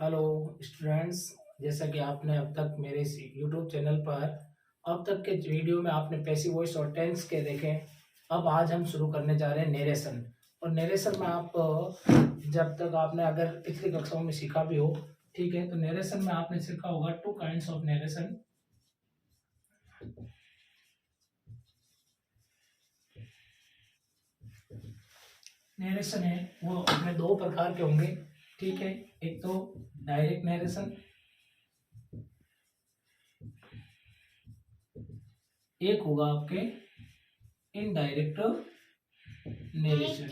Hello students. जैसा कि आपने अब तक मेरे इस यूट्यूब चैनल पर अब तक के वीडियो में आपने पैसिव वॉइस और टेंस के देखे। अब आज हम शुरू करने जा रहे हैं नरेशन। और नरेशन में आप जब तक आपने अगर पिछली कक्षाओं में सीखा भी हो, ठीक है, तो नरेशन में आपने सीखा होगा to kinds of narration. Narration है वो अपने दो प्रकार के होंगे, ठीक है। एक तो डायरेक्ट नरेशन, एक होगा आपके इनडायरेक्ट नरेशन,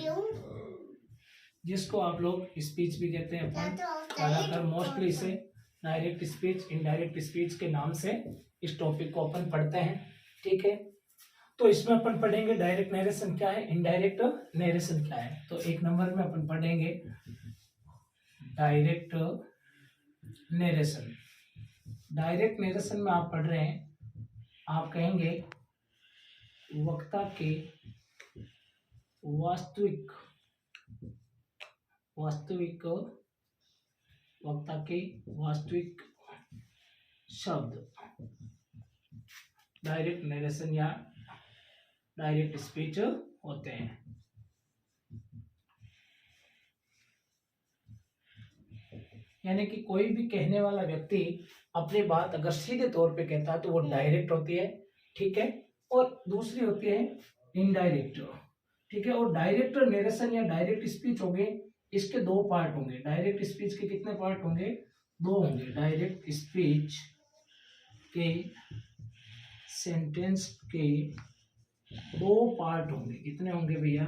जिसको आप लोग स्पीच भी कहते हैं। अपन ज्यादातर मोस्टली इसे डायरेक्ट स्पीच, इनडायरेक्ट स्पीच के नाम से इस टॉपिक को अपन पढ़ते हैं, ठीक है। तो इसमें अपन पढ़ेंगे डायरेक्ट नरेशन क्या है, इनडायरेक्ट नरेशन क्या है। तो एक नंबर में अपन पढ़ेंगे डायरेक्ट नरेशन। डायरेक्ट नरेशन में आप पढ़ रहे हैं, आप कहेंगे वक्ता के वास्तविक वक्ता के वास्तविक शब्द डायरेक्ट नरेशन या डायरेक्ट स्पीच होते हैं। यानी कि कोई भी कहने वाला व्यक्ति अपनी बात अगर सीधे तौर पे कहता है तो वो डायरेक्ट होती है, ठीक है। और दूसरी होती है इनडायरेक्ट, ठीक है। और डायरेक्ट नरेशन या डायरेक्ट स्पीच होंगे, इसके दो पार्ट होंगे। डायरेक्ट स्पीच के कितने पार्ट होंगे? दो होंगे। डायरेक्ट स्पीच के सेंटेंस के दो पार्ट होंगे। कितने होंगे भैया?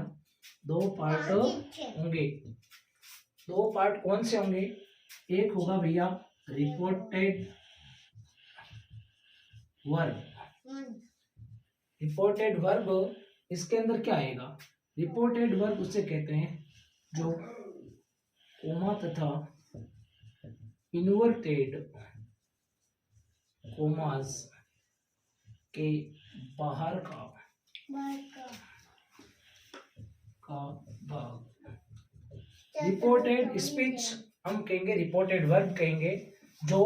दो पार्ट होंगे। दो पार्ट कौन से होंगे? एक होगा भैया रिपोर्टेड वर्ब। रिपोर्टेड वर्ब, इसके अंदर क्या आएगा? रिपोर्टेड वर्ब उसे कहते हैं जो कोमा तथा इन्वर्टेड कोमास के बाहर का भाग। रिपोर्टेड स्पीच हम कहेंगे, रिपोर्टेड वर्ब कहेंगे जो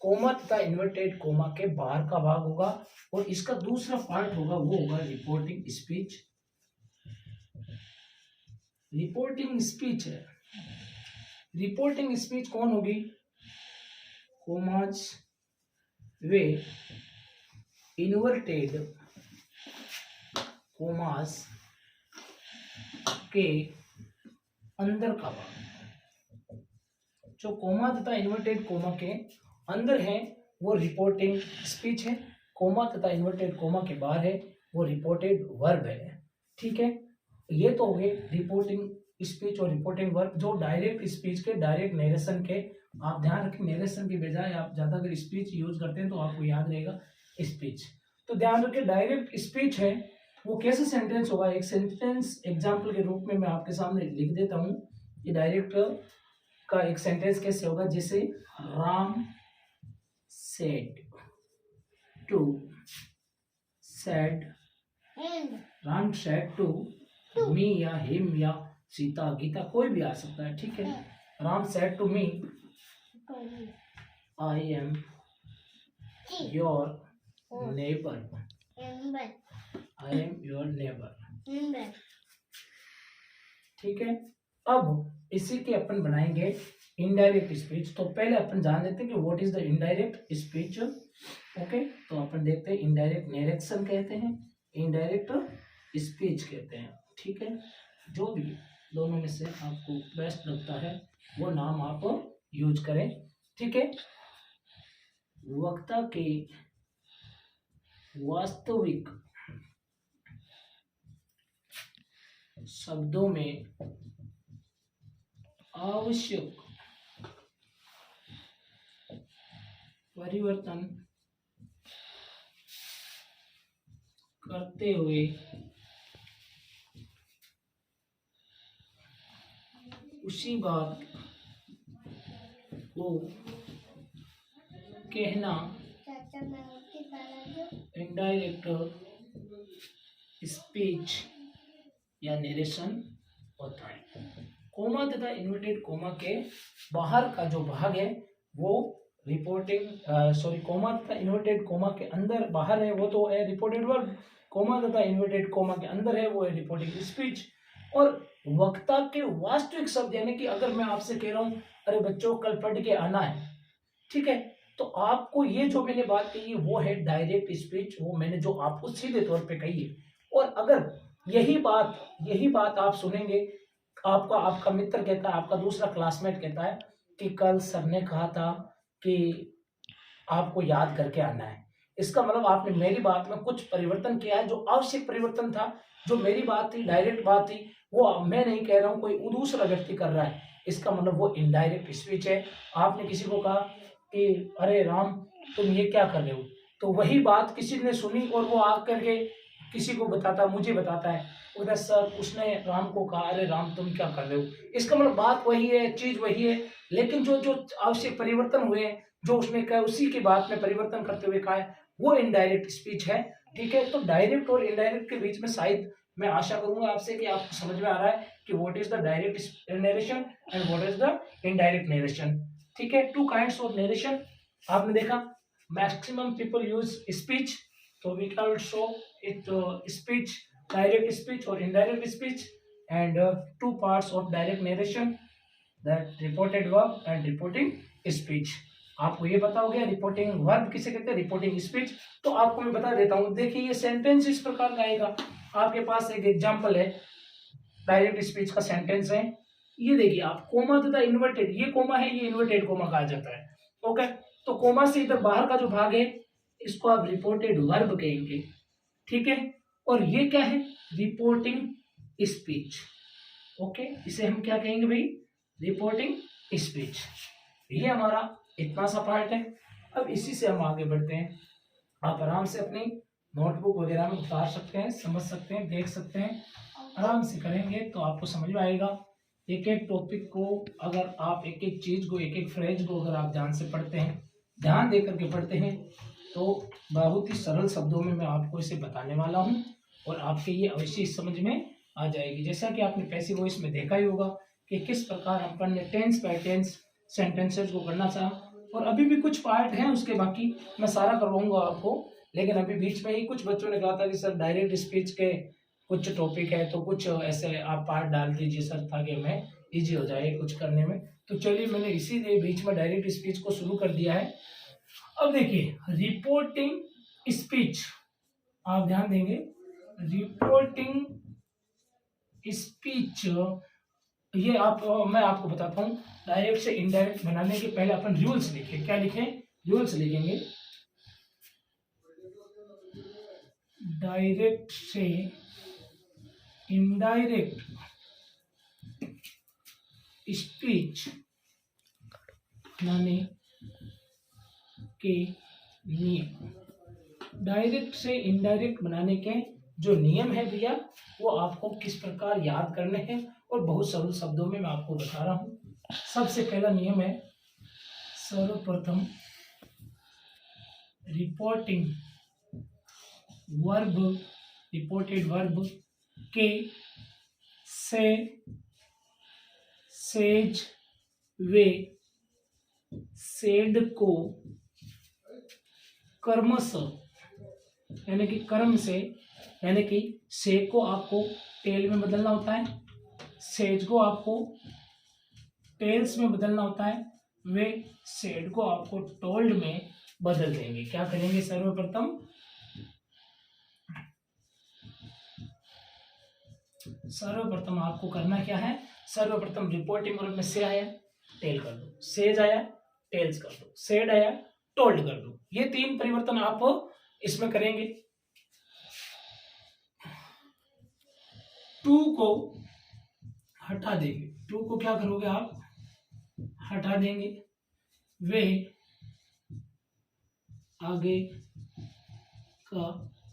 कोमा तथा इन्वर्टेड कोमा के बाहर का भाग होगा। और इसका दूसरा पार्ट होगा वो होगा रिपोर्टिंग स्पीच। रिपोर्टिंग स्पीच है। रिपोर्टिंग स्पीच कौन होगी? कोमाज वे इन्वर्टेड कोमास के अंदर का भाग। जो कोमा तथा इन्वर्टेड कोमा के अंदर है वो रिपोर्टिंग स्पीच है। कोमा तथा इन्वर्टेड कोमा के बाहर है वो रिपोर्टेड वर्ब है, ठीक है। ये तो हो गए रिपोर्टिंग स्पीच और रिपोर्टिंग वर्ब जो डायरेक्ट स्पीच के, डायरेक्ट नरेशन के। आप ध्यान रखें, नरेशन की बजाय आप ज्यादा अगर स्पीच यूज करते हैं तो आपको याद रहेगा स्पीच। तो ध्यान रखें, डायरेक्ट स्पीच है वो कैसे सेंटेंस होगा? एक सेंटेंस एग्जाम्पल के रूप में मैं आपके सामने लिख देता हूं कि डायरेक्ट का एक सेंटेंस कैसे होगा। जैसे Ram said to said, Ram said to me या हिम या सीता, गीता, कोई भी आ सकता है, ठीक है। Ram said to me I am your neighbour, I am your neighbour, ठीक है। अब इसी के अपन बनाएंगे इनडायरेक्ट स्पीच। तो पहले अपन जान लेते हैं कि what is the indirect speech. Okay, तो अपन देखते हैं इनडायरेक्ट नरेशन कहते हैं, इनडायरेक्ट स्पीच कहते हैं, ठीक है। जो भी दोनों में से आपको बेस्ट लगता है वो नाम आप यूज करें, ठीक है। वक्ता के वास्तविक शब्दों में आवश्यक परिवर्तन करते हुए उसी बात को कहना इनडायरेक्ट स्पीच या नरेशन होता है। कोमा तथा इन्वर्टेड कोमा के बाहर का जो भाग है वो रिपोर्टिंग कोमा तथा इन्वर्टेड कोमा के अंदर बाहर है वो तो है रिपोर्टेड वर्ब, कोमा तथा इन्वर्टेड कोमा के अंदर है वो है रिपोर्टिंग स्पीच। और वक्ता के वास्तविक शब्द यानी कि अगर मैं आपसे कह रहा हूँ अरे बच्चों कल पढ़ के आना है, ठीक है, तो आपको ये जो मैंने बात कही वो है डायरेक्ट स्पीच, वो मैंने जो आपको सीधे तौर पे कही है। और अगर यही बात आप सुनेंगे, आपका मित्र कहता है, आपका दूसरा क्लासमेट कहता है कि कल सर ने कहा था कि आपको याद करके आना है, इसका मतलब आपने मेरी बात में कुछ परिवर्तन किया है, जो आवश्यक परिवर्तन था, जो मेरी बात थी, डायरेक्ट बात थी, वो मैं नहीं कह रहा हूं, कोई दूसरा व्यक्ति कर रहा है, इसका मतलब वो इनडायरेक्ट स्पीच है। आपने किसी को कहा कि अरे राम तुम ये क्या कर रहे हो, तो वही बात किसी ने सुनी और वो आकर के किसी को बताता, मुझे बताता है, उधर सर उसने राम को कहा अरे राम तुम क्या कर रहे हो, इसका मतलब बात वही है, चीज वही है, लेकिन जो जो आवश्यक परिवर्तन हुए हैं, जो उसने कहा उसी की बात में परिवर्तन करते हुए कहा है, वो इनडायरेक्ट स्पीच है। ठीक है, तो डायरेक्ट और इनडायरेक्ट के बीच में शायद मैं आशा करूंगा आपसे कि आपको समझ में आ रहा है कि what is the direct narration and what is the indirect narration. ठीक है, टू काइंड्स ऑफ नरेशन आपने देखा, मैक्सिमम पीपल यूज स्पीच, तो we can show it speech, direct speech और indirect speech, and two parts of direct narration, that reported verb and reporting speech. आपको ये पता हो गया रिपोर्टिंग वर्ब किसे कहते हैं, रिपोर्टिंग स्पीच। तो आपको मैं बता देता हूं, देखिए ये सेंटेंस इस प्रकार का आएगा, आपके पास एक एग्जांपल है, डायरेक्ट स्पीच का सेंटेंस है, ये देखिए आप, कोमा तथा इन्वर्टेड, ये कोमा है, ये इन्वर्टेड कोमा कहा जाता है। ओके, तो कोमा से इधर बाहर का जो भाग है इसको आप रिपोर्टेड वर्ब कहेंगे। ठीक है, और ये क्या है, रिपोर्टिंग स्पीच। ओके, इसे हम क्या कहेंगे भाई, रिपोर्टिंग स्पीच। ये हमारा इतना सा पार्ट है। अब इसी से हम आगे बढ़ते हैं, आप आराम से अपनी नोटबुक वगैरह में उतार सकते हैं, समझ सकते हैं, देख सकते हैं, आराम से करेंगे तो आपको समझ में आएगा। एक एक टॉपिक को अगर आप एक एक चीज को, एक एक फ्रेज को अगर आप ध्यान से पढ़ते हैं, ध्यान दे करके पढ़ते हैं, तो बहुत ही सरल शब्दों में मैं आपको इसे बताने वाला हूँ और आपके ये अवश्य समझ में आ जाएगी। जैसा कि आपने पैसिव वॉइस में देखा ही होगा कि किस प्रकार अपन ने टेंस बाय टेंस सेंटेंसेस को करना चाहा, और अभी भी कुछ पार्ट हैं उसके, बाकी मैं सारा करवाऊंगा आपको, लेकिन अभी बीच में ही कुछ बच्चों ने कहा था कि सर डायरेक्ट स्पीच के कुछ टॉपिक है तो कुछ ऐसे आप पार्ट डाल दीजिए सर, ताकि हमें इजी हो जाए कुछ करने में। तो चलिए मैंने इसीलिए बीच में डायरेक्ट स्पीच को शुरू कर दिया है। अब देखिए रिपोर्टिंग स्पीच, आप ध्यान देंगे, रिपोर्टिंग स्पीच, ये आप मैं आपको बताता हूँ, डायरेक्ट से इनडायरेक्ट बनाने के पहले अपन रूल्स लिखें, क्या लिखें, रूल्स लिखेंगे। डायरेक्ट से इनडायरेक्ट स्पीच बनाने के नियम, डायरेक्ट से इनडायरेक्ट बनाने के जो नियम है भैया, वो आपको किस प्रकार याद करने हैं, और बहुत सरल शब्दों में मैं आपको बता रहा हूं। सबसे पहला नियम है, सर्वप्रथम रिपोर्टिंग वर्ब, रिपोर्टेड वर्ब के से, सेज, वे, सेड को कर्मश, यानी कि कर्म से, यानी कि से को आपको टेल में बदलना होता है, सेज को आपको टेल्स में बदलना होता है, वे सेड को आपको टोल्ड में बदल देंगे। क्या करेंगे, सर्वप्रथम आपको करना क्या है, सर्वप्रथम रिपोर्टिंग वर्ब में से आया टेल कर दो, सेज आया टेल्स कर दो, सेड आया टोल्ड कर दो, ये तीन परिवर्तन आप इसमें करेंगे। टू को हटा देंगे, टू को क्या करोगे आप, हटा देंगे, वे आगे का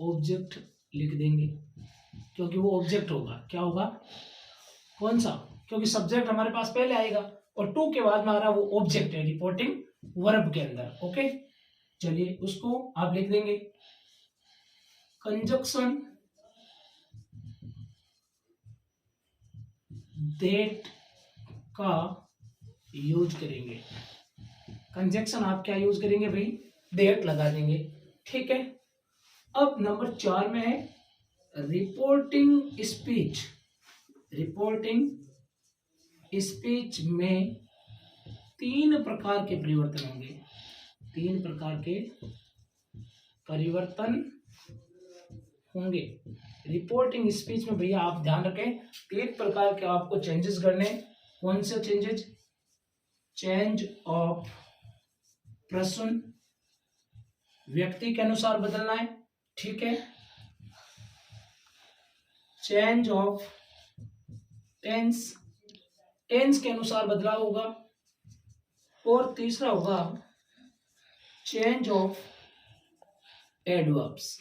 ऑब्जेक्ट लिख देंगे, क्योंकि वो ऑब्जेक्ट होगा, क्या होगा, कौन सा, क्योंकि सब्जेक्ट हमारे पास पहले आएगा और टू के बाद में आ रहा वो ऑब्जेक्ट है रिपोर्टिंग वर्ब के अंदर। ओके, चलिए उसको आप लिख देंगे, कंजक्शन दैट का यूज करेंगे। कंजक्शन आप क्या यूज करेंगे भाई, दैट लगा देंगे। ठीक है, अब नंबर 4 में है रिपोर्टिंग स्पीच। रिपोर्टिंग स्पीच में 3 प्रकार के परिवर्तन होंगे। 3 प्रकार के परिवर्तन होंगे रिपोर्टिंग स्पीच में। भैया आप ध्यान रखें 3 प्रकार के आपको चेंजेस करने। कौन से चेंजेस? चेंज ऑफ पर्सन, व्यक्ति के अनुसार बदलना है। ठीक है, चेंज ऑफ टेंस, टेंस के अनुसार बदलाव होगा। और तीसरा होगा चेंज ऑफ एडवर्ब्स,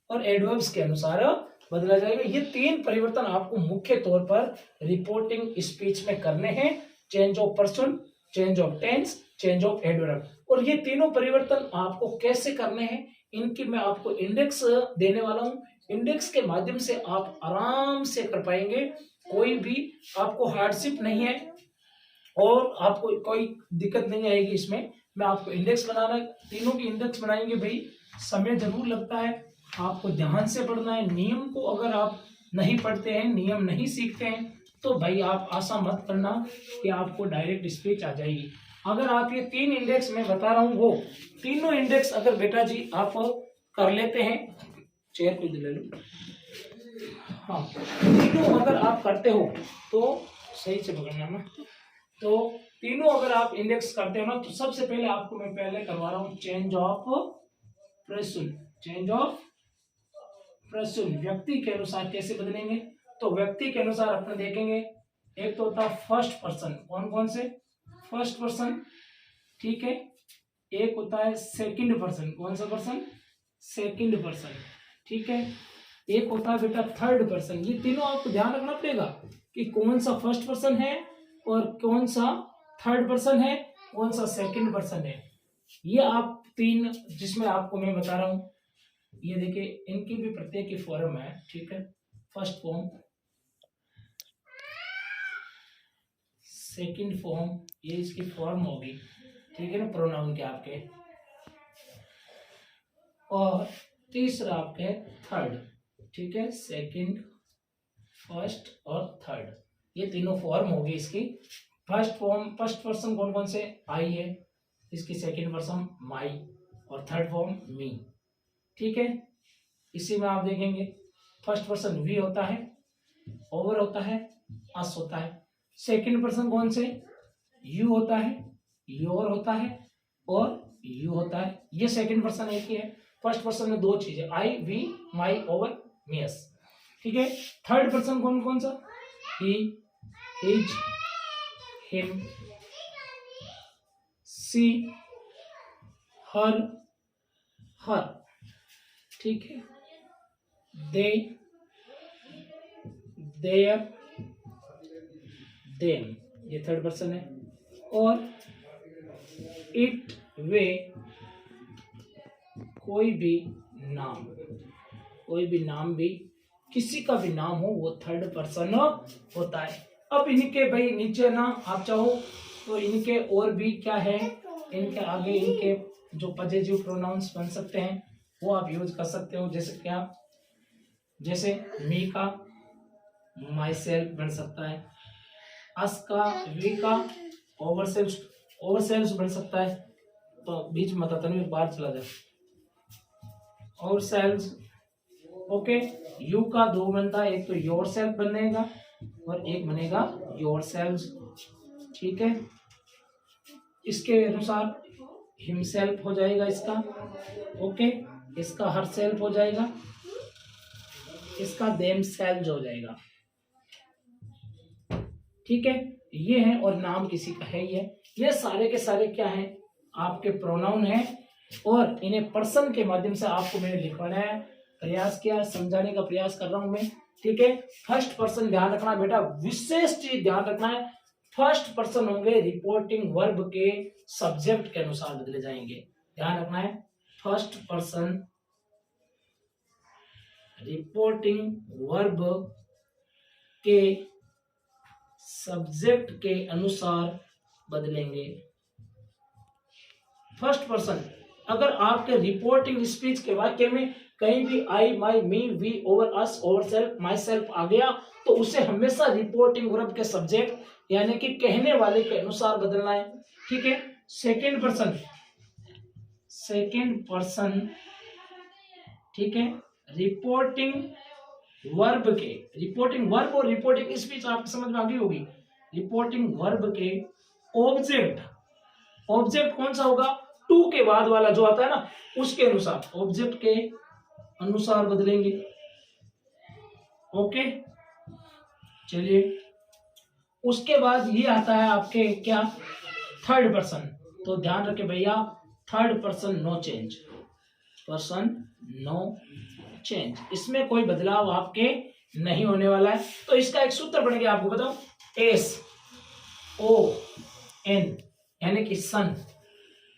और एडवर्ब्स के अनुसार बदला जाएगा। ये 3 परिवर्तन आपको मुख्य तौर पर रिपोर्टिंग स्पीच में करने हैं। Change of person, change of tense, change of adverb. और ये तीनों परिवर्तन आपको कैसे करने हैं, इनकी मैं आपको इंडेक्स देने वाला हूं। इंडेक्स के माध्यम से आप आराम से कर पाएंगे, कोई भी आपको हार्डशिप नहीं है और आपको कोई दिक्कत नहीं आएगी इसमें। मैं आपको इंडेक्स बनाना, तीनों की इंडेक्स बनाएंगे भाई, समय जरूर लगता है, आपको ध्यान से पढ़ना है। नियम को अगर आप नहीं पढ़ते हैं, नियम नहीं सीखते हैं, तो भाई आप आशा मत करना कि आपको डायरेक्ट स्पीच आ जाएगी। अगर आप ये 3 इंडेक्स मैं बता रहा हूं, वो तीनों इंडेक्स अगर बेटा जी आप कर लेते हैं, चेयर को ले लो, हाँ, तीनों अगर आप करते हो तो सही से पकड़ना ना, तो तीनों अगर आप इंडेक्स करते हो ना, तो सबसे पहले आपको मैं पहले करवा रहा हूं change of person. Change of person व्यक्ति के अनुसार कैसे बदलेंगे, तो व्यक्ति के अनुसार अपने देखेंगे। एक तो होता है फर्स्ट पर्सन, कौन कौन से? First person. ठीक है, एक होता है सेकंड पर्सन, कौन सा पर्सन? Second person. ठीक है, एक होता है बेटा थर्ड पर्सन। ये तीनों आपको ध्यान रखना पड़ेगा कि कौन सा फर्स्ट पर्सन है और कौन सा थर्ड पर्सन है, कौन सा सेकंड पर्सन है। ये आप 3 जिसमें आपको मैं बता रहा हूं, ये देखिए इनकी भी प्रत्येक की फॉर्म है। ठीक है, फर्स्ट फॉर्म, सेकंड फॉर्म, ये इसकी फॉर्म होगी। ठीक है ना, प्रोनाउन के आपके, और तीसरा आपके थर्ड। ठीक है, सेकंड, फर्स्ट और थर्ड, ये तीनों फॉर्म होगी इसकी। फर्स्ट फॉर्म, फर्स्ट पर्सन कौन कौन से? आई है, इसकी सेकंड पर्सन माई, और थर्ड फॉर्म मी। ठीक है, इसी में आप देखेंगे फर्स्ट पर्सन वी होता है, ओवर होता है, अस होता है। सेकंड पर्सन कौन से? यू होता है, योर होता है और यू होता है। ये सेकंड पर्सन एक ही है। फर्स्ट पर्सन में 2 चीजें, आई, वी, माई, ओवर, मी, अस। ठीक है, थर्ड पर्सन कौन कौन सा? ही, हिज, हिम, सी, हर, हर। ठीक है, दे, देयर, देम, ये थर्ड पर्सन है। और इट, वे, कोई भी नाम, कोई भी नाम भी, किसी का भी नाम हो, वो थर्ड पर्सन होता है। अब इनके भाई नीचे ना आप चाहो तो इनके और भी क्या है, इनके आगे इनके जो पॉजिटिव प्रोनाउंस बन सकते हैं वो आप यूज कर सकते हो। जैसे क्या, जैसे मी का माई सेल्फ बन सकता है, अस का, वी का ओवर सेल्फ बन सकता है। तो बीच में बताता नहीं, बाहर चला जाए, और सेल्फ। ओके, यू का 2 बनता है, एक तो योर सेल्फ बनेगा और एक बनेगा योर सेल्फ। ठीक है, इसके अनुसार हिमसेल्फ हो जाएगा इसका। ओके, इसका हर सेल्फ हो जाएगा, इसका देम सेल्फ हो जाएगा। ठीक है, ये है, और नाम किसी का है ये सारे के सारे क्या है, आपके प्रोनाउन है, और इन्हें पर्सन के माध्यम से आपको मैंने लिखवाना है, प्रयास किया, समझाने का प्रयास कर रहा हूं मैं। ठीक है, फर्स्ट पर्सन ध्यान रखना बेटा, विशेष चीज ध्यान रखना है, फर्स्ट पर्सन होंगे रिपोर्टिंग वर्ब के सब्जेक्ट के अनुसार बदले जाएंगे। ध्यान रखना है, फर्स्ट पर्सन रिपोर्टिंग वर्ब के सब्जेक्ट के अनुसार बदलेंगे। फर्स्ट पर्सन, अगर आपके रिपोर्टिंग स्पीच के वाक्य में कहीं भी I, my, me, we, our, us, ourself, myself आ गया तो उसे हमेशा रिपोर्टिंग वर्ब के सब्जेक्ट यानी कि कहने वाले के अनुसार बदलना है। ठीक है। सेकेंड पर्सन, ठीक है, रिपोर्टिंग वर्ब और रिपोर्टिंग स्पीच आपको समझ में आ गई होगी। रिपोर्टिंग वर्ब के ऑब्जेक्ट कौन सा होगा, टू के बाद वाला जो आता है ना उसके अनुसार, ऑब्जेक्ट के अनुसार बदलेंगे। ओके, चलिए उसके बाद ये आता है आपके क्या, थर्ड पर्सन। तो ध्यान रखे भैया, थर्ड पर्सन नो चेंज, इसमें कोई बदलाव आपके नहीं होने वाला है। तो इसका एक सूत्र पढ़ेंगे, आपको बताओ, SON यानी कि सन।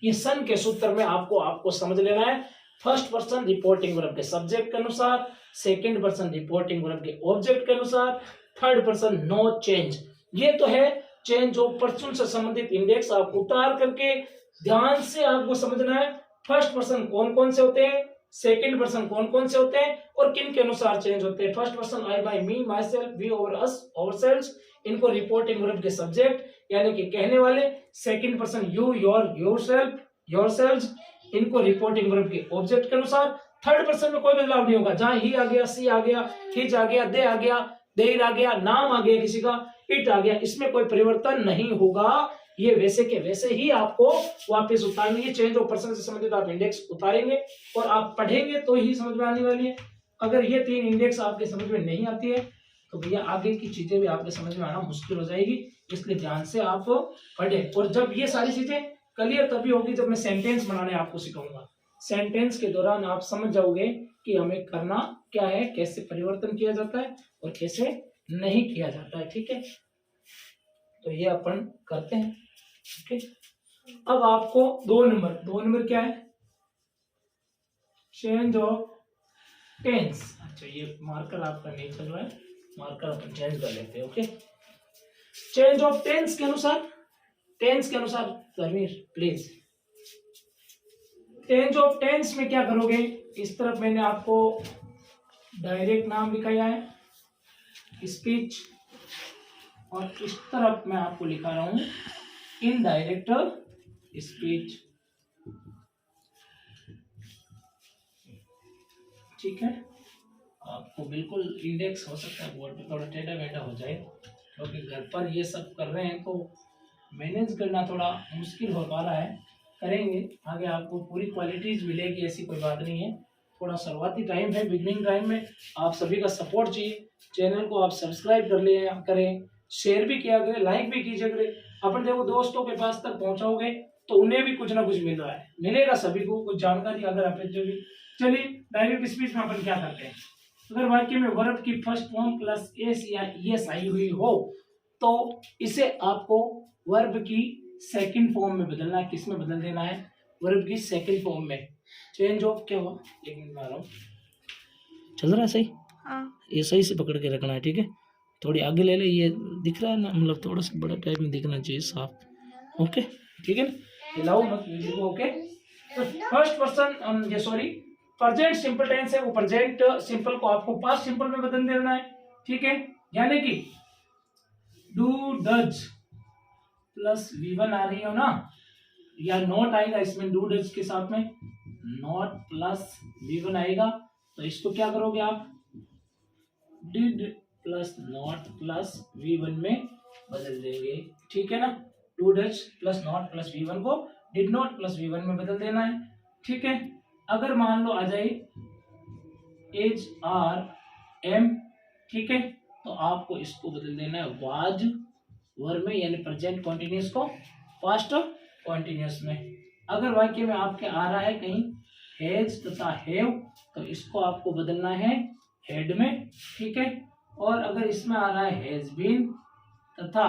ये सन के सूत्र में आपको समझ लेना है। फर्स्ट पर्सन रिपोर्टिंग वर्ब के सब्जेक्ट के अनुसार, सेकंड पर्सन रिपोर्टिंग वर्ब के ऑब्जेक्ट के अनुसार, थर्ड पर्सन नो चेंज। ये तो है चेंज ऑफ पर्सन से संबंधित इंडेक्स। आपको उतार करके ध्यान से आपको समझना है फर्स्ट पर्सन कौन कौन से होते हैं, सेकंड पर्सन कौन कौन से होते हैं और किन के अनुसार चेंज होते हैं। First person I, by, me, myself, we, our, us, ourself, इनको रिपोर्टिंग वर्ब के सब्जेक्ट यानी कि कहने वाले। Second person you, your, yourselves, इनको रिपोर्टिंग वर्ब के ऑब्जेक्ट के अनुसार। थर्ड पर्सन में कोई बदलाव नहीं होगा, जहां ही आ गया, सी आ गया, हिज आ गया, दे आ गया, देर आ गया, नाम आ गया किसी का, इट आ गया, इसमें कोई परिवर्तन नहीं होगा। ये वैसे के वैसे ही आपको वापस उतारेंगे। ये चेंज ऑफ पर्सन से संबंधित आप इंडेक्स उतारेंगे और आप पढ़ेंगे तो ही समझ में आने वाली है। अगर ये तीन इंडेक्स आपके समझ में नहीं आती है तो भैया आगे की चीजें भी आपके समझ में आना मुश्किल हो जाएगी। इसलिए ध्यान से आप पढ़े। और जब ये सारी चीजें क्लियर तभी होगी जब मैं सेंटेंस बनाने आपको सिखाऊंगा। सेंटेंस के दौरान आप समझ जाओगे कि हमें करना क्या है, कैसे परिवर्तन किया जाता है और कैसे नहीं किया जाता है। ठीक है, तो ये अपन करते हैं। ओके, अब आपको दो नंबर क्या है, चेंज ऑफ टेंस। अच्छा, ये मार्कर आपका नहीं चल रहा है, मार्कर अपन चेंज कर लेते हैं। ओके, चेंज ऑफ टेंस के अनुसार Dharmesh please, change of tense में क्या करोगे, इस तरफ मैंने आपको डायरेक्ट नाम लिखाया है स्पीच और इस तरफ मैं आपको लिखा रहा हूं इनडायरेक्ट स्पीच। ठीक है, आपको बिल्कुल इंडेक्स हो सकता है बोर्ड पे थोड़ा टेढ़ा मेढ़ा हो जाए क्योंकि घर पर ये सब कर रहे हैं तो मैनेज करना थोड़ा मुश्किल हो पा रहा है। करेंगे आगे, आपको पूरी क्वालिटीज मिलेगी, ऐसी कोई बात नहीं है। थोड़ा शुरुआती टाइम है, बिगनिंग टाइम में आप सभी का सपोर्ट चाहिए। चैनल को आप सब्सक्राइब कर लिया करें, शेयर भी किया करें, लाइक भी कीजिए करें। अपन देखो दोस्तों के पास तक पहुंचाओगे तो उन्हें भी कुछ ना कुछ मिल रहा है, मिलेगा सभी को कुछ जानकारी अगर आप भी। चलिए डायरेक्ट स्पीच में अपन क्या करते हैं, अगर वाक्य में वर्ब की फर्स्ट फॉर्म प्लस एस या ईएस आई हुई हो तो इसे आपको वर्ब की सेकंड फॉर्म में बदलना है। किस में बदल देना है, वर्ब की सेकंड फॉर्म में। चेंज ऑफ क्या हुआ, एक मिनट में आ रहा हूँ, चल रहा है सही? हाँ, ये सही से पकड़ के रखना है। ठीक है, थोड़ी आगे ले ले, ये दिख रहा है ना, मतलब थोड़ा सा बड़ा टाइप में दिखना चाहिए साफ। ओके, ठीक है ना, हिलाओ मत वीडियो को। ओके, तो फर्स्ट पर्सन ये सॉरी प्रेजेंट सिंपल टेंस है, वो प्रेजेंट सिंपल को आपको पास्ट सिंपल में बदल देना है। ठीक है, यानी कि डू डज प्लस V1 आ रही हो ना, या नॉट आएगा इसमें, डू डज के साथ में नॉट प्लस V1 आएगा तो इसको क्या करोगे आप, did plus not plus V1 में बदल देंगे। ठीक है ना, do does plus not plus V1 को डिड नॉट प्लस V1 में बदल देना है। ठीक है, अगर मान लो आ जाए एज आर एम, ठीक है, तो आपको इसको बदल देना है वाज वर्ब में, यानी प्रेजेंट कॉन्टिन्यूस को पास्ट कॉन्टिन्यूस में। अगर वाक्य में आपके आ रहा है कहीं हैज तथा हैव तो इसको आपको बदलना है हैड में। ठीक है, और अगर इसमें आ रहा है हैज बीन तथा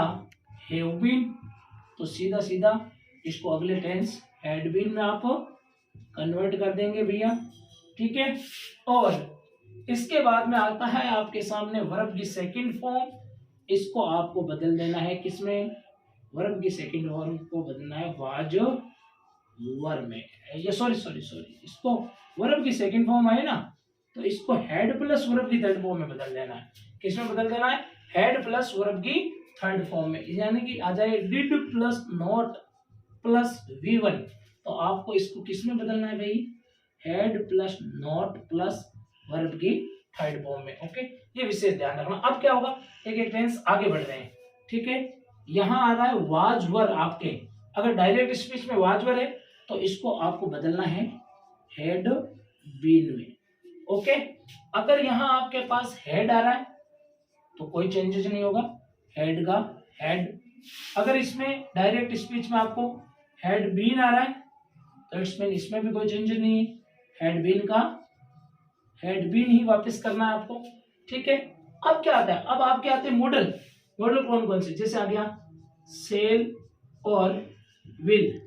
हैव बीन तो सीधा सीधा इसको अगले टेंस हैड बीन में आप कन्वर्ट कर देंगे भैया। ठीक है, और इसके बाद में आता है आपके सामने वर्ब की सेकंड फॉर्म इसको आपको बदल देना है किसमें, वर्ब की सेकंड फॉर्म को बदलना है वाज वर में। ये सॉरी सॉरी सॉरी, इसको वर्ब की सेकंड फॉर्म आए ना, तो इसको हेड प्लस वर्ब की थर्ड फॉर्म में बदल देना है। किसमें बदल देना है, हेड प्लस वर्ब की थर्ड फॉर्म में, यानी कि आ जाए did plus not plus V1। तो आपको इसको किसमें बदलना है भाई, head plus not plus verb की थर्ड फॉर्म में। ओके, ये विशेष ध्यान रखना। अब क्या होगा, एक एक टेंस आगे बढ़ रहे हैं, ठीक है। यहां आ रहा है वाज वर आपके, अगर डायरेक्ट स्पीच में वाज वर है तो इसको आपको बदलना है हेड बीन में। ओके, अगर यहां आपके पास हेड आ रहा है तो कोई चेंजेस नहीं होगा, हेड का हेड। अगर इसमें डायरेक्ट स्पीच में आपको हेड बीन आ रहा है तो इसमें भी कोई चेंजेस नहीं है, हेड बीन का हेड बीन ही वापस करना है आपको, ठीक है। अब क्या आता है, अब आपके आते हैं मॉडल। मॉडल कौन कौन से, जैसे आ गया सेल और विल,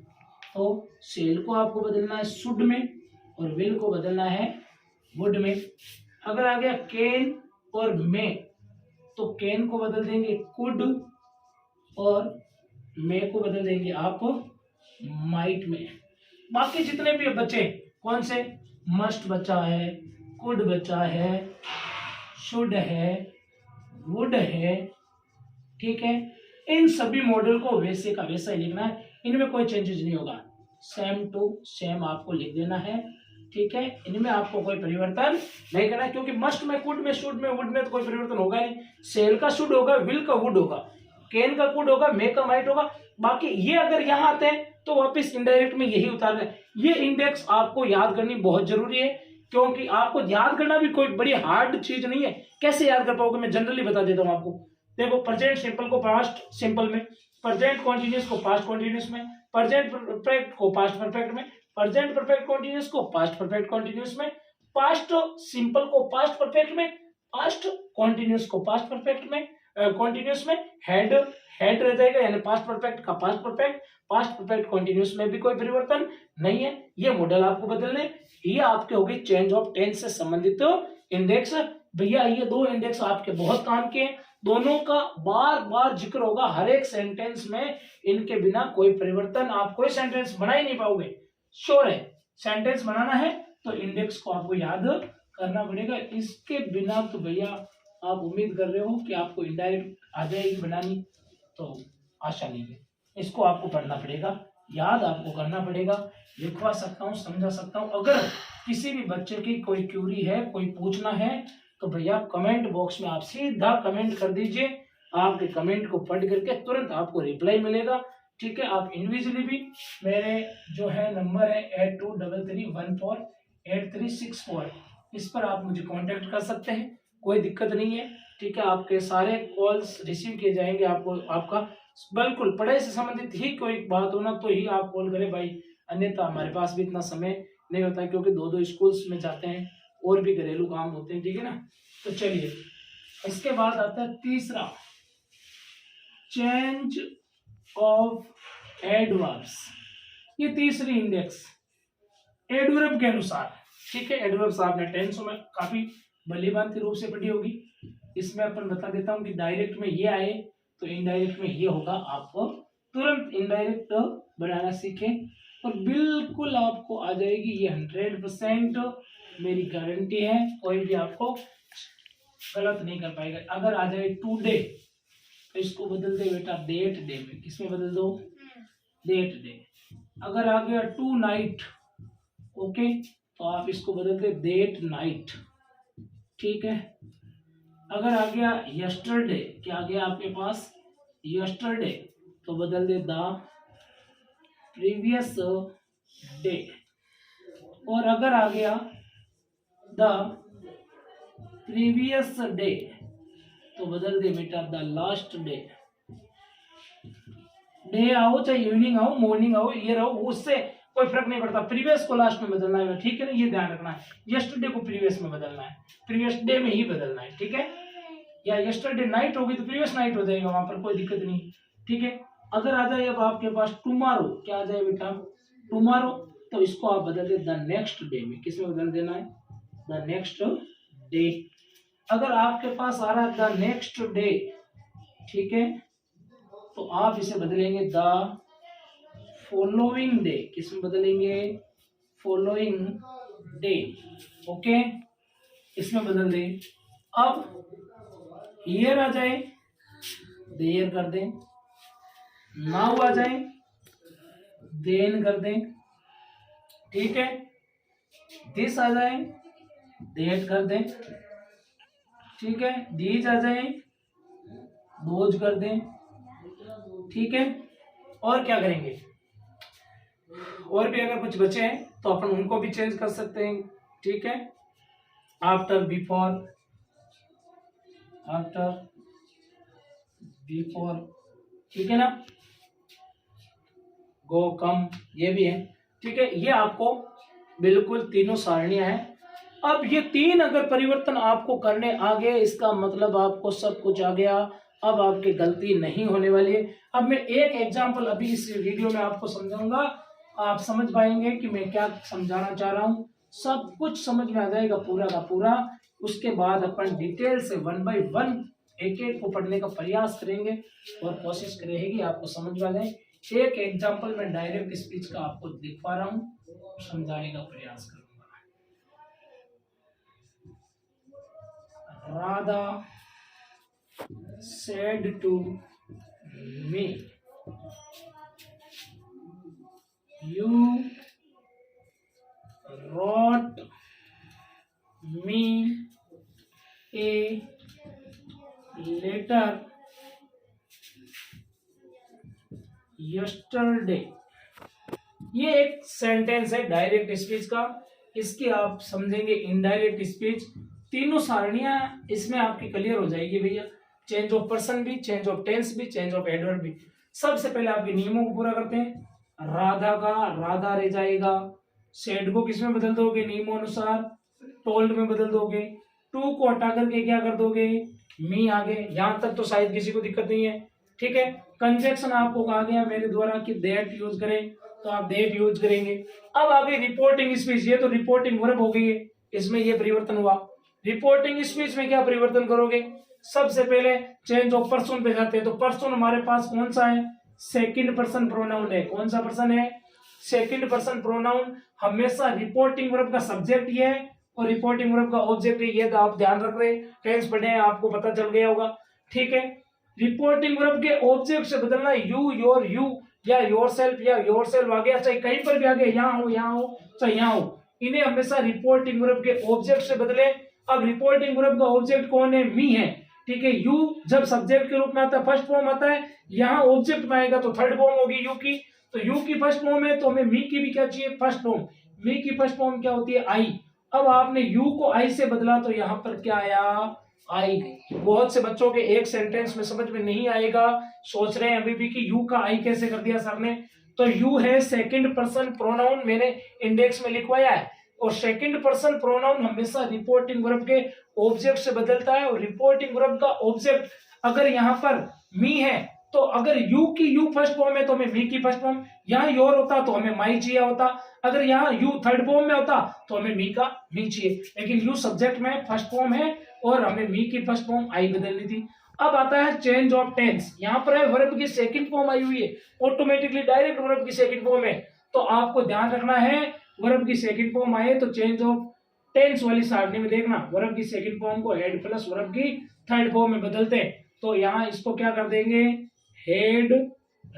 तो सेल को आपको बदलना है शुड में और विल को बदलना है वुड में। अगर आ गया कैन और मे, तो कैन को बदल देंगे कुड और मे को बदल देंगे आप माइट में। बाकी जितने भी बचे कौन से, मस्ट बचा है, कुड बचा है, शुड है, वुड है, ठीक है। इन सभी मॉडल को वैसे का वैसा ही लिखना है, इनमें कोई चेंजेस नहीं होगा, सेम टू सेम आपको लिख देना है, ठीक है। इनमें आपको कोई परिवर्तन नहीं करना है, क्योंकि मस्ट में, कुड में, शुड में, वुड में तो कोई परिवर्तन होगा नहीं। सेल का शुड होगा, विल का वुड होगा, कैन का कुड होगा, मे का माइट होगा। बाकी ये अगर यहाँ आते हैं तो वापस इनडायरेक्ट में यही उतारना है। ये इंडेक्स आपको याद करनी बहुत जरूरी है, क्योंकि आपको याद करना भी कोई बड़ी हार्ड चीज नहीं है। कैसे याद कर पाओगे, मैं जनरली बता देता हूँ आपको। देखो, प्रेजेंट सिंपल को पास्ट सिंपल में, प्रेजेंट कॉन्टिन्यूअस को पास्ट कॉन्टिन्यूअस में, प्रेजेंट परफेक्ट को पास्ट परफेक्ट में, प्रेजेंट परफेक्ट कॉन्टिन्यूअस को पास्ट परफेक्ट कॉन्टिन्यूअस में, पास्ट सिंपल को पास्ट परफेक्ट में, पास्ट कॉन्टिन्यूअस को पास्ट परफेक्ट में, कॉन्टिन्यूअस में हेड हेड रह जाएगा, यानी पास्ट परफेक्ट का past perfect, past perfect continuous में भी कोई परिवर्तन नहीं है। ये मॉडल आपको बदलने, ये आपके होगी चेंज ऑफ टेंस से संबंधित इंडेक्स। भैया ये दो इंडेक्स आपके बहुत काम के हैं, दोनों का बार बार जिक्र होगा हर एक सेंटेंस में, इनके बिना कोई परिवर्तन, आप कोई सेंटेंस बना ही नहीं पाओगे। श्योर है, सेंटेंस बनाना है तो इंडेक्स को आपको याद करना पड़ेगा, इसके बिना तो भैया आप उम्मीद कर रहे हो कि आपको इनडायरेक्ट आ जाएगी बनानी, तो आशा नहीं है। इसको आपको पढ़ना पड़ेगा, याद आपको करना पड़ेगा। लिखवा सकता हूँ, समझा सकता हूँ। अगर किसी भी बच्चे की कोई क्यूरी है, कोई पूछना है, तो भैया कमेंट बॉक्स में आप सीधा कमेंट कर दीजिए, आपके कमेंट को पढ़ करके तुरंत आपको रिप्लाई मिलेगा, ठीक है। आप इंडिविजुअली भी, मेरे जो है नंबर है 8233148364, इस पर आप मुझे कांटेक्ट कर सकते हैं, कोई दिक्कत नहीं है, ठीक है। आपके सारे कॉल्स रिसीव किए जाएंगे, आपको आपका बिल्कुल पढ़ाई से संबंधित ही कोई बात हो ना तो ही आप कॉल करें भाई, अन्यथा हमारे पास भी इतना समय नहीं होता है, क्योंकि दो दो स्कूल्स में जाते हैं और भी घरेलू काम होते हैं, ठीक है ना। तो चलिए, इसके बाद आता है तीसरा, चेंज ऑफ एडवर्ब्स। ये तीसरी इंडेक्स एडवर्ब के अनुसार, ठीक है। एडवर्ब्स आपने टेंसों में काफी भलीभांति रूप से पढ़ी होगी। इसमें अपन बता देता हूं कि डायरेक्ट में ये आए तो इनडायरेक्ट में ये होगा, आपको तुरंत इनडायरेक्ट बनाना सीखें और बिल्कुल आपको आ जाएगी ये 100% मेरी गारंटी है, कोई भी आपको गलत नहीं कर पाएगा। अगर आ जाए टुडे तो इसको बदल दे बेटा डेट डे में, किसमें बदल दो, डेट डे। अगर आ गया टू नाइट, ओके, तो आप इसको बदल दे डेट नाइट, ठीक है। अगर आ गया यस्टरडे, क्या आ गया आपके पास, यस्टरडे, तो बदल दे द प्रीवियस डे। और अगर आ गया द प्रीवियस डे, तो बदल दे बेटा द लास्ट डे। डे आओ चाहे इवनिंग आओ, मॉर्निंग आओ, ईयर आओ, उससे कोई फर्क नहीं पड़ता, प्रीवियस को लास्ट में बदलना है, ठीक है ना, ये ध्यान रखना है। यस्टरडे को प्रीवियस में बदलना है, प्रीवियस डे में ही बदलना है, ठीक है। या यस्टरडे नाइट होगी तो प्रीवियस नाइट हो जाएगा, वहां पर कोई दिक्कत नहीं, ठीक है। अगर आ जाए अब आपके पास टुमारो, क्या आ जाए बेटा, टुमारो, तो इसको आप बदल दे द नेक्स्ट डे में, किसमें बदल देना है, द नेक्स्ट डे। अगर आपके पास आ रहा है द नेक्स्ट डे, ठीक है, तो आप इसे बदलेंगे द फॉलोइंग डे, किसमें बदलेंगे, फॉलोइंग डे, ओके, इसमें बदल दें। अब ईयर आ जाए, द ईयर कर दें, नाउ आ जाए, देन कर दें, ठीक है, दिस आ जाए, डेट कर दें, ठीक है, दीज आ जाए, दोज कर दें, ठीक है, और क्या करेंगे, और भी अगर कुछ बचे हैं तो अपन उनको भी चेंज कर सकते हैं, ठीक है, आफ्टर, बिफोर, आफ्टर, बिफोर, ठीक है ना, गो, कम, ये भी है, ठीक है, ये आपको बिल्कुल तीनों सारणियां हैं। अब ये तीन अगर परिवर्तन आपको करने आ गए, इसका मतलब आपको सब कुछ आ गया, अब आपकी गलती नहीं होने वाली है। अब मैं एक एग्जांपल अभी इस वीडियो में आपको समझाऊंगा, आप समझ पाएंगे कि मैं क्या समझाना चाह रहा हूं, सब कुछ समझ में आ जाएगा पूरा का पूरा। उसके बाद अपन डिटेल से 1 बाय 1 एक एक को पढ़ने का प्रयास करेंगे और कोशिश रहेगी आपको समझ में आ जाए। एक एग्जांपल में डायरेक्ट स्पीच का आपको दिखा रहा हूं, समझाने का प्रयास करूंगा। Radha said to me, you wrote me a letter yesterday। ये एक सेंटेंस है डायरेक्ट स्पीच का, इसकी आप समझेंगे इनडायरेक्ट स्पीच। तीनों सारणियां इसमें आपकी क्लियर हो जाएगी भैया, चेंज ऑफ पर्सन भी, चेंज ऑफ टेंस भी, चेंज ऑफ एडवर्ब भी। सबसे पहले आपके नियमों को पूरा करते हैं। राधा का राधा रह जाएगा, सेड को किसमें बदल दोगे, नियमों अनुसार टोल्ड में बदल दोगे, टू को हटा करके क्या कर दोगे, मी आगे। यहां तक तो शायद किसी को दिक्कत नहीं है, ठीक है। कंजक्शन आपको कहा गया मेरे द्वारा कि दैट यूज करें, तो आप दैट यूज करेंगे। अब आगे रिपोर्टिंग स्पीच, ये तो रिपोर्टिंग वर्ब हो गई है, इसमें ये परिवर्तन हुआ। रिपोर्टिंग स्पीच में क्या परिवर्तन करोगे, सबसे पहले चेंज ऑफ पर्सन पे जाते हैं। तो पर्सन हमारे पास कौन सा है, सेकंड पर्सन प्रोनाउन है। कौन सा पर्सन है, सेकंड पर्सन प्रोनाउन। हमेशा रिपोर्टिंग वर्ब का सब्जेक्ट ये है और रिपोर्टिंग वर्ब का ऑब्जेक्ट है, ये तो आप ध्यान रख रहे, टेंस पढ़े हैं आपको पता चल गया होगा, ठीक है। रिपोर्टिंग वर्ब के ऑब्जेक्ट से बदलना, यू, योर, यू या योरसेल्फ या योरसेल्फ आ गया, चाहे कहीं पर भी आ गया, यहाँ हो, यहाँ हो, चाहे यहाँ हो, इन्हें हमेशा रिपोर्टिंग वर्ब के ऑब्जेक्ट से बदले। अब रिपोर्टिंग वर्ब का ऑब्जेक्ट कौन है, मी है, ठीक है। यू जब सब्जेक्ट के रूप में आता है, फर्स्ट फॉर्म आता है, यहाँ ऑब्जेक्ट में आएगा तो थर्ड फॉर्म होगी यू की। तो यू की फर्स्ट फॉर्म है तो हमें मी की भी क्या चाहिए, फर्स्ट फॉर्म। मी की फर्स्ट फॉर्म क्या होती है, आई। अब आपने यू को आई से बदला तो यहाँ पर क्या आया, आई। बहुत से बच्चों के एक सेंटेंस में समझ में नहीं आएगा, सोच रहे हैं अभी भी कि यू का आई कैसे कर दिया सर ने। तो यू है सेकंड पर्सन प्रोनाउन, मैंने इंडेक्स में लिखवाया है, और सेकंड पर्सन प्रोनाउन हमेशा रिपोर्टिंग वर्ब के ऑब्जेक्ट से बदलता है। और रिपोर्टिंग वर्ब का ऑब्जेक्ट अगर यहाँ पर मी है, तो अगर यू की यू फर्स्ट फॉर्म है तो हमें मी की फर्स्ट फॉर्म, यहाँ योर होता तो हमें माई चाहिए होता, अगर यहाँ यू थर्ड फॉर्म में होता तो हमें मी का मी चाहिए, लेकिन यू सब्जेक्ट में फर्स्ट फॉर्म है और हमें मी की फर्स्ट फॉर्म आई बदलनी थी। अब आता है चेंज ऑफ टेंस, यहाँ पर है वर्ब की सेकंड फॉर्म आई हुई है, ऑटोमेटिकली डायरेक्ट वर्ब की सेकंड फॉर्म है, तो आपको ध्यान रखना है वर्ब की सेकंड फॉर्म आए तो चेंज ऑफ टेंस वाली सारणी में देखना, वर्ब की सेकंड फॉर्म को हेड प्लस वर्ब की थर्ड फॉर्म में बदलते हैं। तो यहाँ इसको क्या कर देंगे, हेड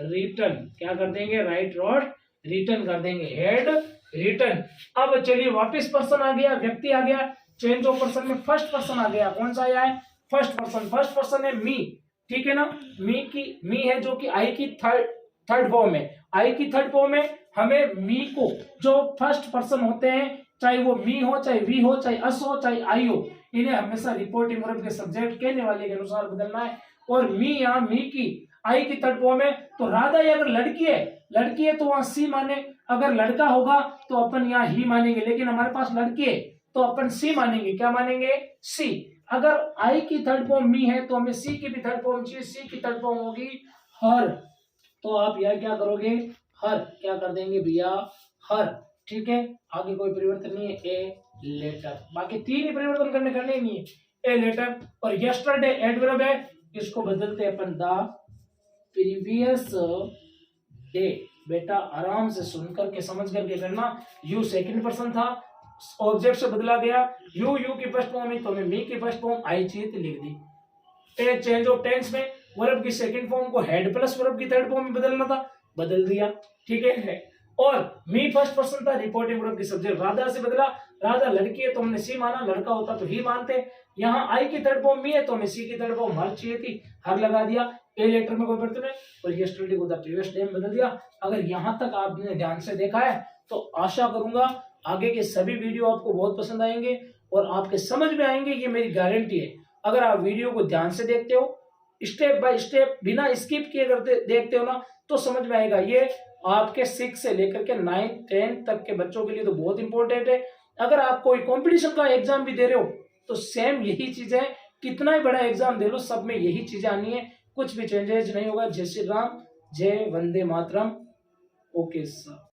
रिटर्न, क्या कर देंगे, राइट रोड रिटर्न कर देंगे, हेड रिटर्न। अब चलिए वापस पर्सन आ गया, व्यक्ति आ गया, चेंज ऑफ पर्सन में फर्स्ट पर्सन आ गया, कौन सा आया है, फर्स्ट पर्सन। फर्स्ट पर्सन है मी, ठीक है ना, मी है जो कि आई की थर्ड फॉर्म है, आई की थर्ड फॉर्म है। हमें मी को जो फर्स्ट पर्सन होते हैं, चाहे वो मी हो, चाहे वी हो, चाहे अस हो, चाहे आई हो, इन्हें हमेशा रिपोर्टिंग वर्ब के सब्जेक्ट कहने वाले के अनुसार बदलना है। और मी यहाँ मी की आई की थर्ड फॉर्म है, तो राधा ये अगर लड़की है तो वहां सी माने, अगर लड़का होगा तो अपन यहाँ ही मानेंगे, लेकिन हमारे पास लड़की है तो अपन सी मानेंगे, क्या मानेंगे, सी। अगर आई की थर्ड फॉर्म मी है तो हमें सी की भी थर्ड फॉर्म चाहिए, सी की थर्ड फॉर्म होगी हर, तो आप यह क्या करोगे, हर क्या कर देंगे भैया, हर, ठीक है। आगे कोई परिवर्तन नहीं है, ए लेटर, बाकी तीन ही परिवर्तन करने ही नहीं है, ए लेटर। और यस्टरडे एडवर्ब है, किसको बदलते हैं अपन, द प्रीवियस डे। बेटा आराम से सुन करके समझ करके करना। यू सेकंड पर्सन था, ऑब्जेक्ट से बदला गया, यू की फर्स्ट फॉर्म है तो मैं मी की फर्स्ट फॉर्म आई चाहिए तो लिख दी। चेंज ऑफ टेंस में वर्ब की सेकंड फॉर्म को हेड प्लस वर्ब की थर्ड फॉर्म में बदलना था, बदल दिया, ठीक है। और मी फर्स्ट पर्सन था, रिपोर्टिंग वर्ब की सब्जेक्ट राधा से बदला, राधा लड़की है तो हमने सी माना, लड़का होता तो ही मानते। यहाँ आई की थर्ड फॉर्म मी है तो हमें सी की थर्ड फॉर्म हर चाहिए थी, हर लगा दिया। ए लेटर में कोई बर्तन है और यस्टरडे को द प्रीवियस डे में बदल दिया। अगर यहाँ तक आपने ध्यान से देखा है तो आशा करूंगा आगे के सभी वीडियो आपको बहुत पसंद आएंगे और आपके समझ में आएंगे, ये मेरी गारंटी है। अगर आप वीडियो को ध्यान से देखते हो, स्टेप बाय स्टेप बिना स्किप किए करते देखते हो ना, तो समझ में आएगा। ये आपके 6 से लेकर के 9, 10 तक के बच्चों के लिए तो बहुत इंपॉर्टेंट है। अगर आप कोई कंपटीशन का एग्जाम भी दे रहे हो तो सेम यही चीज है, कितना ही बड़ा एग्जाम दे लो सब में यही चीजें आनी है, कुछ भी चेंजेस नहीं होगा। जय श्री राम, जय वंदे मातरम। Okay sir.